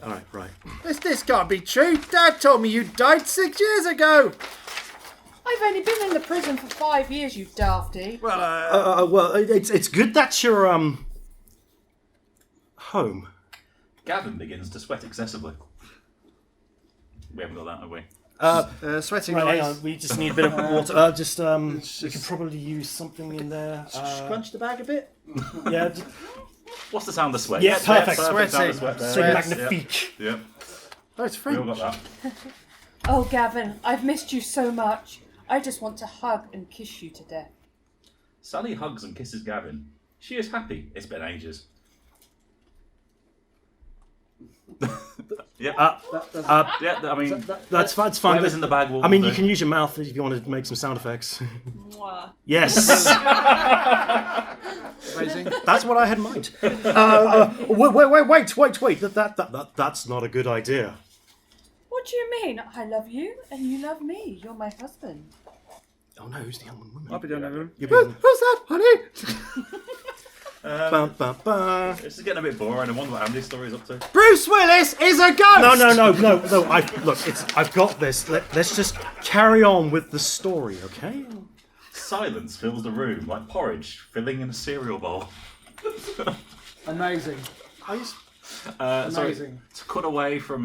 All right. This can't be true. Dad told me you died 6 years ago. I've only been in the prison for 5 years, you dafty. Well, it's good that you're, home. Gavin begins to sweat excessively. We haven't got that, have we? Sweating Right, hang noise. on, we just need a bit of water. We could probably use something in there. Scrunch the bag a bit. Yeah. What's the sound of sweat? Yeah, perfect. Perfect sound of sweat there. So Yes, magnifique. Yep. Oh, it's We all French. got that. Oh, Gavin, I've missed you so much. I just want to hug and kiss you to death. Sally hugs and kisses Gavin. She is happy. It's been ages. Yep. Yeah, I mean, That's fine. whatever's in the bag will I mean, do. you can use your mouth if you want to make some sound effects. Mwah. Yes. Amazing. That's what I had in mind. Wait. That's not a good idea. What do you mean? I love you and you love me. You're my husband. Oh no, who's the young woman? I'll be doing that. Who's that, honey? Bum, bum, bum. This is getting a bit boring. I wonder what Andy's story's up to. Bruce Willis is a ghost. No. I've got this. Let's just carry on with the story, okay? Silence fills the room like porridge filling in a cereal bowl. Amazing. Sorry, Amazing. to cut away from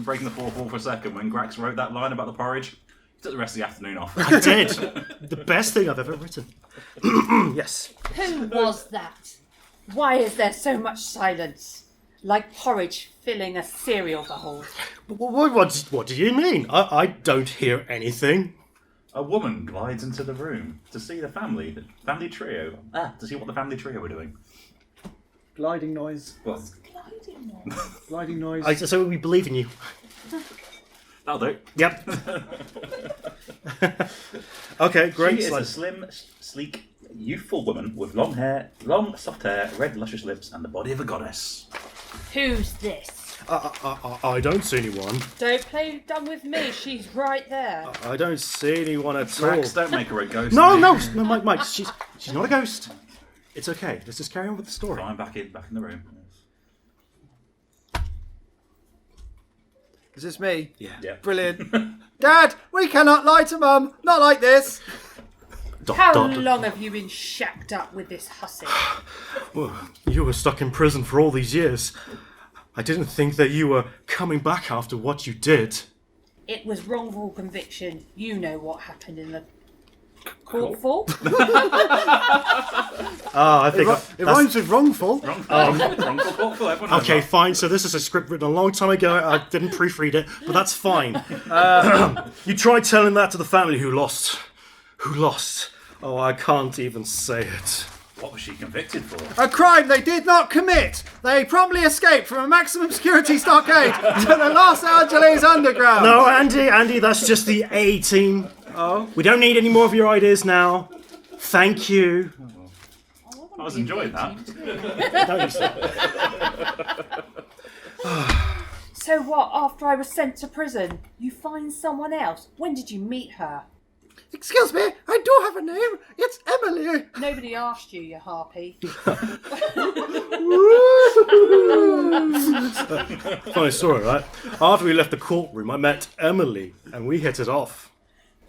breaking the fourth wall for a second, when Grax wrote that line about the porridge, he took the rest of the afternoon off. I did. The best thing I've ever written. Yes. Who was that? Why is there so much silence? Like porridge filling a cereal bowl. What do you mean? I don't hear anything. A woman glides into the room to see the family trio. To see what the family trio were doing. Gliding noise. What? Gliding noise. So we believe in you. That'll do. Yep. Okay, great. She is a slim, sleek, youthful woman with long hair, soft hair, red, luscious lips, and the body of a goddess. Who's this? I don't see anyone. Don't play dumb with me. She's right there. I don't see anyone at all. Grax, don't make her a ghost. No, Mike. She's not a ghost. It's okay. Let's just carry on with the story. I'm back in the room. Is this me? Yeah. Brilliant. Dad, we cannot lie to Mum. Not like this. How long have you been shacked up with this hussy? Well, you were stuck in prison for all these years. I didn't think that you were coming back after what you did. It was wrongful conviction. You know what happened in the court for. I think It rhymes with wrongful. Wrongful thoughtful, everyone knows Okay, that. fine. So this is a script written a long time ago. I didn't proofread it, but that's fine. You tried telling that to the family who lost. Who lost? Oh, I can't even say it. What was she convicted for? A crime they did not commit. They promptly escaped from a maximum security stockade to the Los Angeles Underground. No, Andy, that's just the A team. Oh. We don't need any more of your ideas now. Thank you. I was enjoying that. So what, after I was sent to prison, you find someone else? When did you meet her? Excuse me, I do have a name. It's Emily. Nobody asked you, you harpy. Funny story, right? After we left the courtroom, I met Emily, and we hit it off.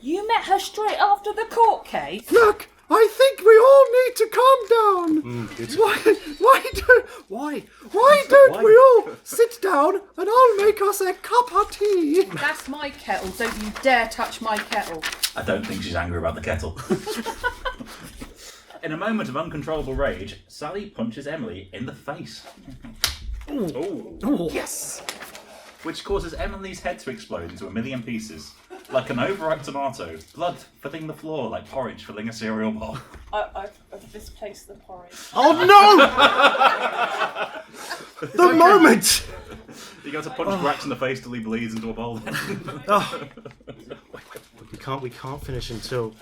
You met her straight after the court case? Look, I think we all need to calm down. Why? Why don't we all sit down and I'll make us a cup of tea? That's my kettle. Don't you dare touch my kettle. I don't think she's angry about the kettle. In a moment of uncontrollable rage, Sally punches Emily in the face. Oh, yes. Which causes Emily's head to explode into a million pieces. Like an overripe tomato, blood filling the floor like porridge filling a cereal bowl. I've misplaced the porridge. Oh no! The moment! You go to punch Grax in the face till he bleeds into a bowl. We can't finish until...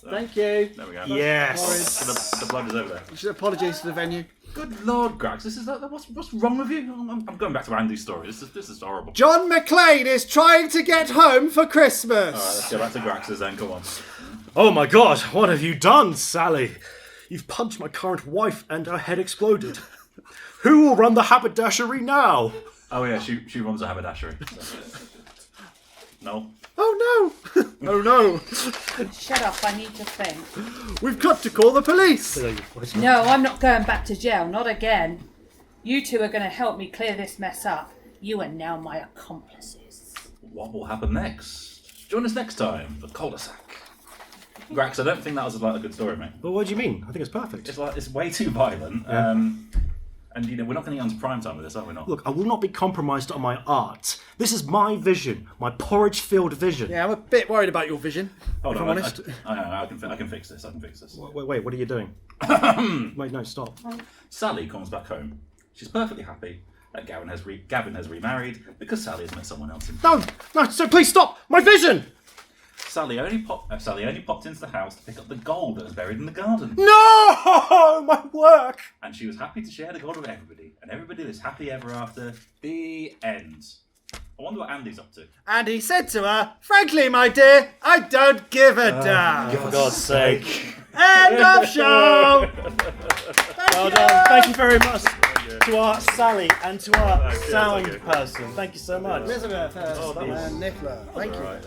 Thank you. There we go. Yes. The blood is over there. Apologies to the venue. Good Lord, Grax, what's wrong with you? I'm going back to Andy's story. This is horrible. John McClane is trying to get home for Christmas. Alright, let's go back to Grax's then, come on. Oh my god, what have you done, Sally? You've punched my current wife and her head exploded. Who will run the haberdashery now? Oh yeah, she runs a haberdashery. So. No. Oh no! Oh no! Shut up, I need to think. We've got to call the police! No, I'm not going back to jail, not again. You two are going to help me clear this mess up. You are now my accomplices. What will happen next? Join us next time for Cul-de-sac. Grax, I don't think that was a good story, mate. Well, what do you mean? I think it's perfect. It's way too violent. Yeah. And we're not going to get onto prime time with this, are we not? Look, I will not be compromised on my art. This is my vision, my porridge-filled vision. Yeah, I'm a bit worried about your vision. Hold if on, I'm honest. I can fix this. Wait, what are you doing? Wait, no, stop. Sally comes back home. She's perfectly happy that Gavin has remarried because Sally has met someone else. No, so please stop! My vision! Sally only popped into the house to pick up the gold that was buried in the garden. No! My work! And she was happy to share the gold with everybody. And everybody lives happy ever after. The end. I wonder what Andy's up to. And he said to her, frankly, my dear, I don't give a damn. For God's sake. End of show! Well done. Thank you very much to our Sally and to our sound person. Thank you so much. Elizabeth and Nicola. Thank you. Right.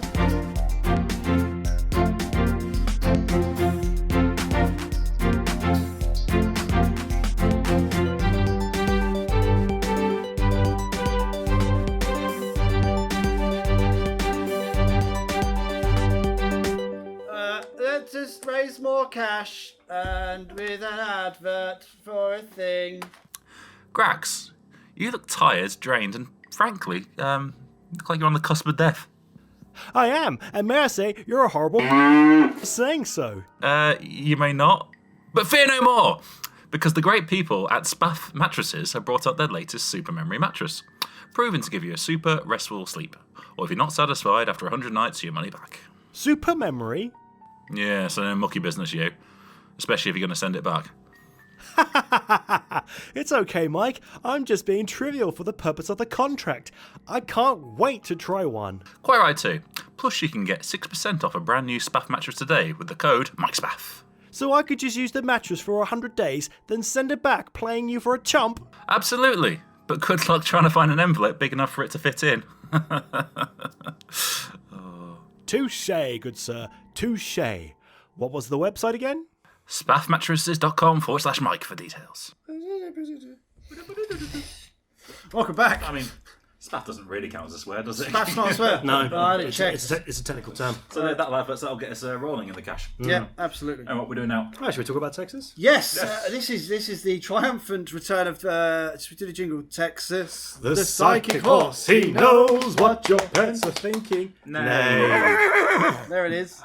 Let's just raise more cash and with an advert for a thing. Grax, you look tired, drained, and frankly, look like you're on the cusp of death. I am, and may I say, you're a horrible saying so. You may not, but fear no more, because the great people at Spaff Mattresses have brought out their latest super memory mattress, proven to give you a super restful sleep, or if you're not satisfied after 100 nights, your money back. Super memory? Yeah, so no mucky business, you. Especially if you're going to send it back. It's okay, Mike. I'm just being trivial for the purpose of the contract. I can't wait to try one. Quite right, too. Plus, you can get 6% off a brand new Spaff mattress today with the code MikeSpaff. So I could just use the mattress for 100 days, then send it back, playing you for a chump? Absolutely. But good luck trying to find an envelope big enough for it to fit in. Touché, good sir. Touché. What was the website again? Spaffmattresses.com/Mike for details. Welcome back. I mean, spaff doesn't really count as a swear, does it? Spaff's not a swear. No, I didn't check. it's a technical term. So that'll get us rolling in the cash. Yeah, absolutely. And what we're doing now? Right, should we talk about Texas? Yes, this is the triumphant return of should we do the jingle? Texas, The psychic horse, he knows what your pets are thinking. Nay. There it is.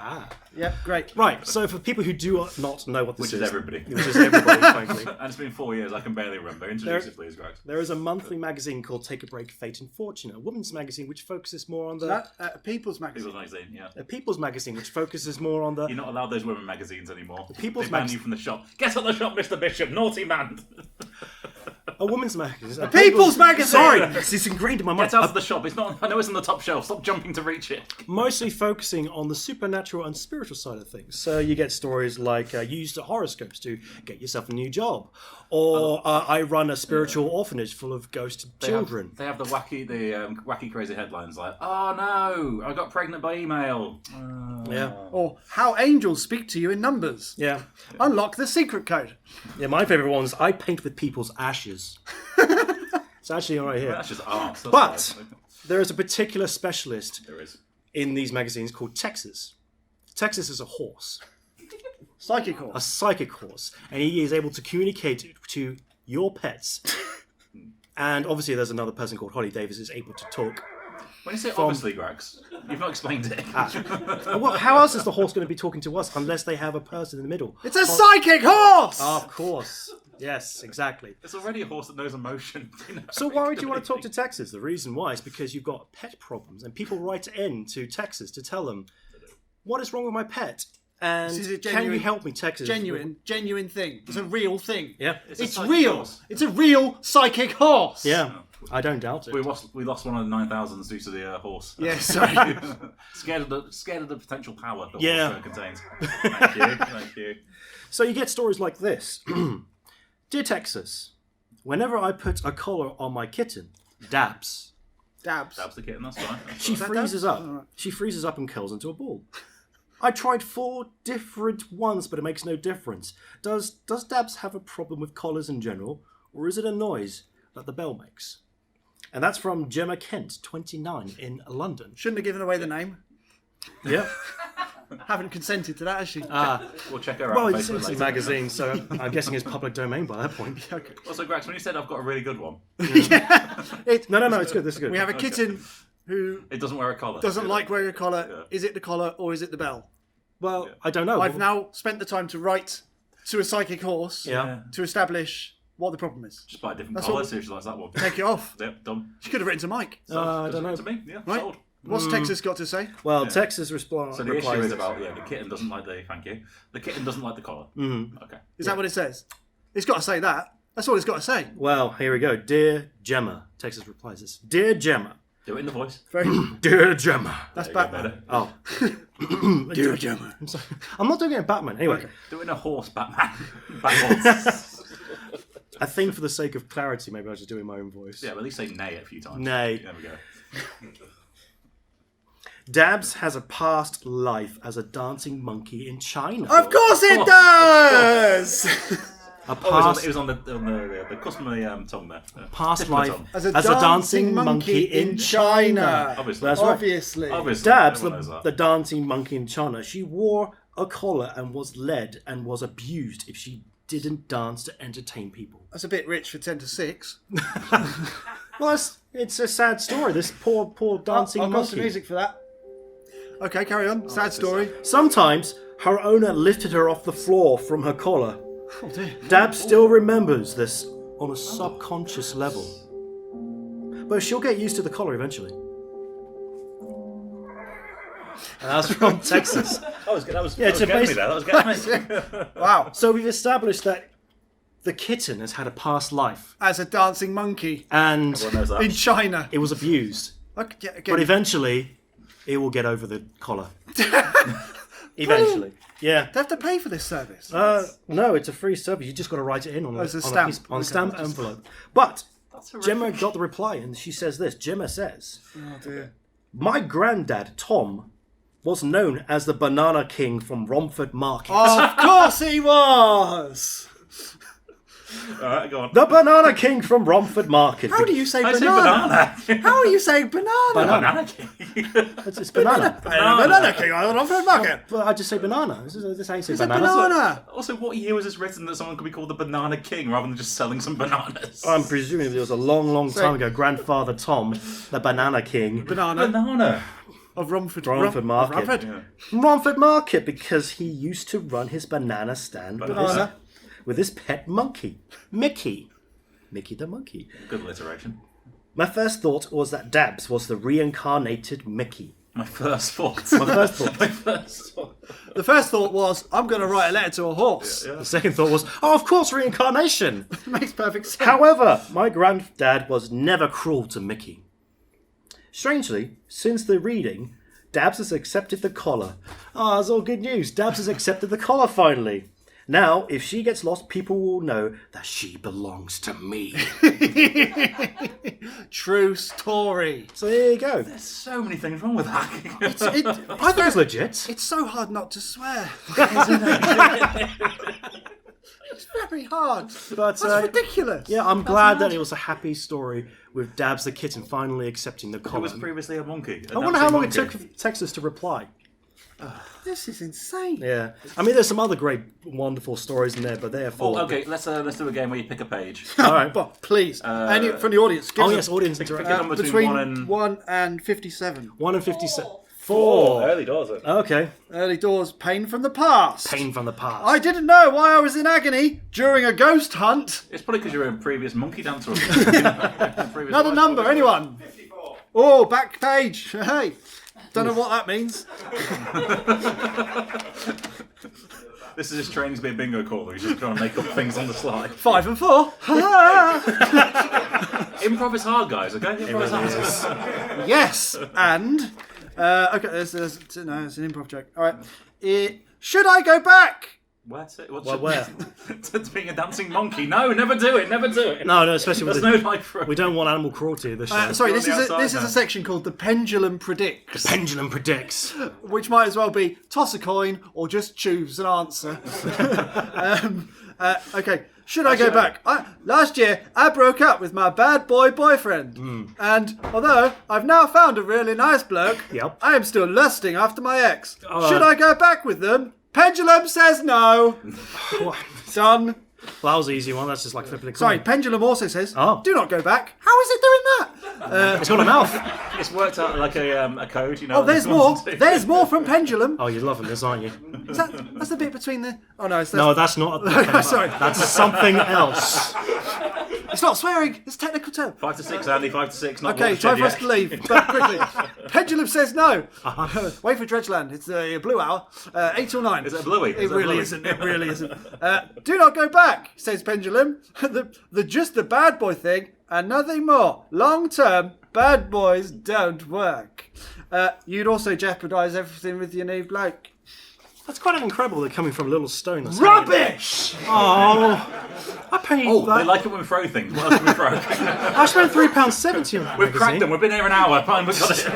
Yep, great. Right, so for people who do not know what this Which is everybody. Which is everybody, frankly. And it's been 4 years, I can barely remember. Introduce it, please, Greg. There is a monthly magazine called Take a Break, Fate and Fortune, a women's magazine which focuses more on the... People's Magazine. People's Magazine, yeah. A people's magazine which focuses more on the... You're not allowed those women magazines anymore. The People's They ban Magazine. you from the shop. Get out the shop, Mr. Bishop, naughty man. A women's magazine. A People's Magazine! Sorry, it's ingrained in my mind. Get out of the shop. It's not. I know it's on the top shelf. Stop jumping to reach it. Mostly focusing on the supernatural and spiritual side of things. So you get stories like use the horoscopes to get yourself a new job, or I run a spiritual orphanage full of ghost children. They have the wacky, crazy headlines like, "Oh no, I got pregnant by email." Yeah. Or how angels speak to you in numbers. Yeah. Unlock the secret code. Yeah, my favourite one's I paint with people's ashes. horses. It's actually right here. That's just arse. But there is a particular specialist There is. in these magazines called Texas. Texas is a horse. Psychic horse. A psychic horse. And he is able to communicate to your pets. And obviously there's another person called Holly Davis who's able to talk. When you say obviously, Gregs, you've not explained it. Well, how else is the horse going to be talking to us unless they have a person in the middle? It's a psychic horse! Of course. Yes, exactly. It's already a horse that knows emotion. So why would you want to talk to Texas? The reason why is because you've got pet problems and people write in to Texas to tell them, what is wrong with my pet? And This is a can genuine- you help me, Texas? Genuine thing. It's a real thing. Yeah. It's psychic real. horse. It's a real psychic horse. Yeah, I don't doubt it. We lost one of the 9,000s due to the horse. Yeah, sorry. scared of the potential power the Yeah. horse contains. Thank you. So you get stories like this. Dear Texas, whenever I put a collar on my kitten, Dabs, Dabs. Dabs the kitten, that's fine. she that freezes Dabs? up. Alright. She freezes up and curls into a ball. I tried 4 different ones, but it makes no difference. Does Dabs have a problem with collars in general, or is it a noise that the bell makes? And that's from Gemma Kent, 29, in London. Shouldn't have given away the name. Yeah. Haven't consented to that, has she? We'll check her out Well, on it's Facebook a later. magazine, so I'm guessing it's public domain by that point. Okay. Also, Gregs, when you said I've got a really good one, No, it's good. This is good. We have a kitten who it doesn't wear a collar. doesn't like wearing a collar. Yeah. Is it the collar or is it the bell? Well, I don't know. I've now spent the time to write to a psychic horse Yeah. to establish what the problem is. Just buy a different That's collar, all. see if she likes that one. Take it off. Yep, done. She could have written to Mike. I don't know. To me, yeah, Right? sold. What's Texas got to say? Well, Texas replies. So the issue is about the kitten doesn't like the the kitten doesn't like the collar. Okay. Is that what it says? It's got to say that. That's all it's got to say. Well, here we go. Dear Gemma. Texas replies this. Dear Gemma. Do it in the voice. Very. Dear Gemma. That's There you go, Batman. better. Oh. Dear Gemma. I'm not doing it in Batman. Anyway, Do it in a horse, Batman. Batman. I think for the sake of clarity, maybe I should do it in my own voice. Yeah, but at least say nay a few times. Nay. There we go. Dabs has a past life as a dancing monkey in China. Of course it does! A Oh, past, it was on the customary tongue there. past Typical life tongue. As a dancing monkey in China. Obviously. That's right. Obviously. Obviously. Dabs, Everyone knows that. the dancing monkey in China, she wore a collar and was led and was abused if she didn't dance to entertain people. That's a bit rich for 10 to 6. Well, it's a sad story. This poor dancing I've got some monkey. music for that. Okay, carry on. Sad story. Sometimes her owner lifted her off the floor from her collar. Oh dear. Dab still remembers this on a subconscious level. But she'll get used to the collar eventually. And that's from Texas. That was good. That was, Yeah, that was to getting me base- there. That was getting me. Wow. So we've established that the kitten has had a past life As a dancing monkey and Everyone knows that. in China. it was abused. Okay, But again, eventually, it will get over the collar. Eventually. Yeah. they have to pay for this service. No, it's a free service. You just got to write it in on a, it's a on stamp. piece- on a Okay, stamp just- envelope. But Gemma got the reply, and she says this. Gemma says, Oh dear. "My granddad, Tom, was known as the Banana King from Romford Market." Of course he was! Alright, go on. The Banana King from Romford Market. How do you say I say banana? banana. How are you saying banana? Banana king. It's banana. Banana king on Romford Market. But I just say banana. This is how you say It's a banana. banana. Also, what year was this written that someone could be called the Banana King rather than just selling some bananas? I'm presuming it was a long time ago. Grandfather Tom, the Banana King. Banana Banana. of Romford Romford Market. Romford. Yeah. Romford Market, because he used to run his banana stand with his pet monkey, Mickey. Mickey the monkey. Good alliteration. My first thought was that Dabs was the reincarnated Mickey. My first thought. My first thought. My first thought. The first thought was, I'm going to write a letter to a horse. The second thought was, oh, of course, reincarnation. Makes perfect sense. However, my granddad was never cruel to Mickey. Strangely, since the reading, Dabs has accepted the collar. Ah, it's all good news. Dabs has accepted the collar finally. Now, if she gets lost, people will know that she belongs to me. True story. So there you go. There's so many things wrong with that. I think it's legit. It's so hard not to swear. It's very hard. But, That's ridiculous. Yeah, I'm glad that it was a happy story with Dabs the kitten finally accepting the Who column. was previously a monkey. I wonder how long it took for Texas to reply. This is insane. Yeah, I mean, there's some other great, wonderful stories in there, but they are full. Oh, okay. Let's do a game where you pick a page. All right, but please, any from the audience. Give us audience Pick a interaction. number between 1 and 57. 1 and 57. 4. Early doors. Okay. Early doors. Pain from the past. Pain from the past. I didn't know why I was in agony during a ghost hunt. It's probably because you're a previous monkey dancer. Another number. Anyone? 54. Oh, back page. Hey. Don't know what that means. This is his training to be a bingo caller. He's just trying to make up things on the slide. 5 and 4. Improv is hard, guys. Okay, improv is hard. Yes, and okay. There's it's an improv joke. All right. Should I go back? Where? Where? To being a dancing monkey? No, never do it. Never do it. No, especially with There's no like for we don't want animal cruelty in this show. Sorry, this on the is outside a section called the pendulum predicts. The pendulum predicts. Which might as well be toss a coin or just choose an answer. Okay, should I go back? Last year, I broke up with my bad boy boyfriend. And although I've now found a really nice bloke, Yep. I am still lusting after my ex. Should I go back with them? Pendulum says no. Done. Well, that was an easy one. That's just like flipping a coin. Sorry, Pendulum also says, Oh. do not go back. How is it doing that? It's got a mouth. It's worked out like a code, you know. Oh, there's more. There's more from Pendulum. Oh, you're loving this, aren't you? That's the bit between the... Oh, no. No, that's not. Sorry. That's something else. It's not swearing. It's a technical term. 5 to 6, Andy. 5 to 6. Not Okay, time for us to leave. But quickly. Pendulum says no. Wait for Dredgeland. It's a blue hour. 8 till 9. Is it a bluey? It really isn't. It really isn't. Do not go back, says Pendulum. Just the bad boy thing and nothing more. Long term, bad boys don't work. You'd also jeopardise everything with your new bloke. That's quite incredible. They're coming from a little stone. Rubbish! Oh, I paid Oh, that. they like it when we throw things. What else can we throw? I spent £3.70 on that We've cracked them. We've been here an hour. Fine, we've got it.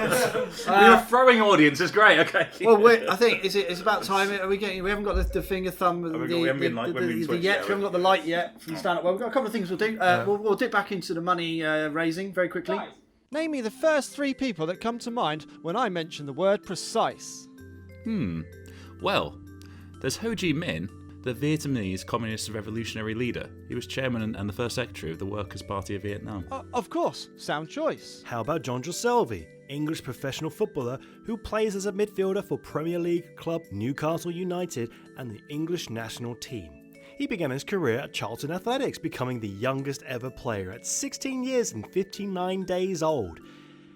We're a throwing audience. It's great. Okay. Well, I think it's about time. Are we getting? We haven't got the finger thumb. we haven't been the switched yet. yet, We haven't got the light yet from stand up. Well, we've got a couple of things we'll do. We'll dip back into the money raising very quickly. Name me the first 3 people that come to mind when I mention the word precise. Well, there's Ho Chi Minh, the Vietnamese Communist Revolutionary leader. He was chairman and the first secretary of the Workers' Party of Vietnam. Of course, sound choice. How about John Selby, English professional footballer who plays as a midfielder for Premier League club Newcastle United and the English national team. He began his career at Charlton Athletics, becoming the youngest ever player at 16 years and 59 days old.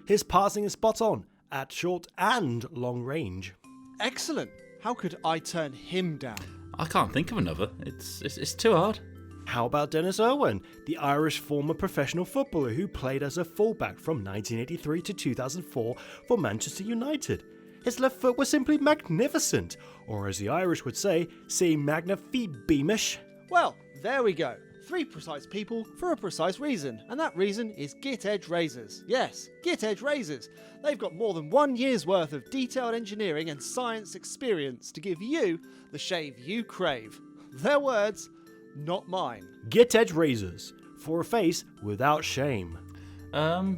His passing is spot on at short and long range. Excellent. How could I turn him down? I can't think of another. It's too hard. How about Dennis Irwin, the Irish former professional footballer who played as a fullback from 1983 to 2004 for Manchester United? His left foot was simply magnificent, or as the Irish would say, magnifique beamish. Well, there we go. 3 precise people for a precise reason, and that reason is Git Edge razors. Yes, Git Edge razors. They've got more than 1 year's worth of detailed engineering and science experience to give you the shave you crave. Their words, not mine. Git Edge razors, for a face without shame.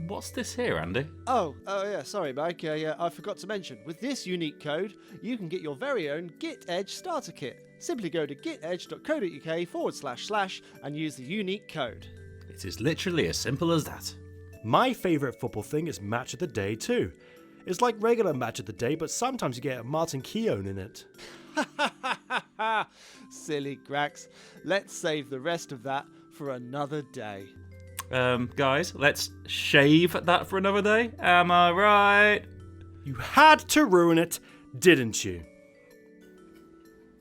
What's this here, Andy? Oh yeah, sorry Mike, I forgot to mention, with this unique code, you can get your very own Git Edge starter kit. Simply go to gitedge.co.uk// and use the unique code. It is literally as simple as that. My favourite football thing is Match of the Day too. It's like regular Match of the Day, but sometimes you get Martin Keown in it. Silly Grax. Let's save the rest of that for another day. Guys, let's shave that for another day. Am I right? You had to ruin it, didn't you?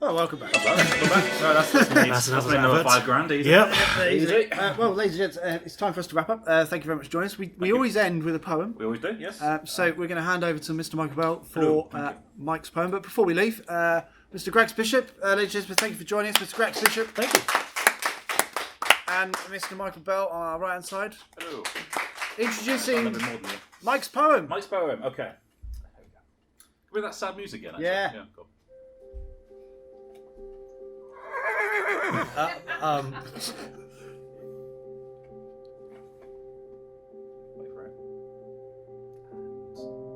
Oh, welcome back. That's another £5 easy. Yep. Easy. Well, ladies and gents, it's time for us to wrap up. Thank you very much for joining us. We always end with a poem. We always do, yes. So we're going to hand over to Mr. Michael Bell for Mike's poem. But before we leave, Mr. Grax Bishop, ladies and gentlemen, thank you for joining us. Mr. Grax Bishop. Thank you. And Mr. Michael Bell on our right-hand side. Hello. Introducing Mike's poem. Mike's poem, okay. With that sad music again, actually. Yeah. Cool. Wait for it.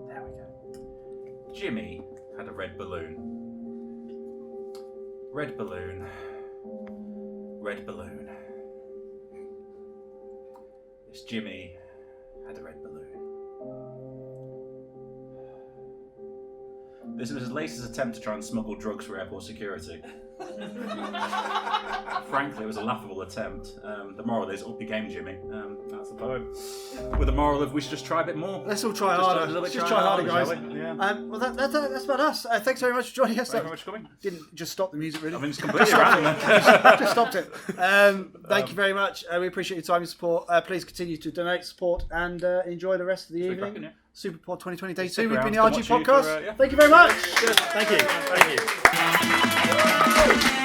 There we go. Jimmy had a red balloon. Red balloon. Red balloon. Yes, Jimmy had a red balloon. This was his latest attempt to try and smuggle drugs for airport security. Frankly, it was a laughable attempt. The moral is, up your game, Jimmy. That's the poem. With the moral of, we should just try a bit more. Let's all try harder. Let's try harder, guys. Yeah. Well, that's about us. Thanks very much for joining us. Thank you very much for coming. Didn't just stop the music, really. I mean, it's completely random. Just stopped it. Thank you very much. We appreciate your time and support. Please continue to donate, support, and enjoy the rest of the evening. cracking, yeah. Superpod 2020 Day 2. Stick We've been the around AhhGee to watch you podcast. for, Thank you very much. Thank you.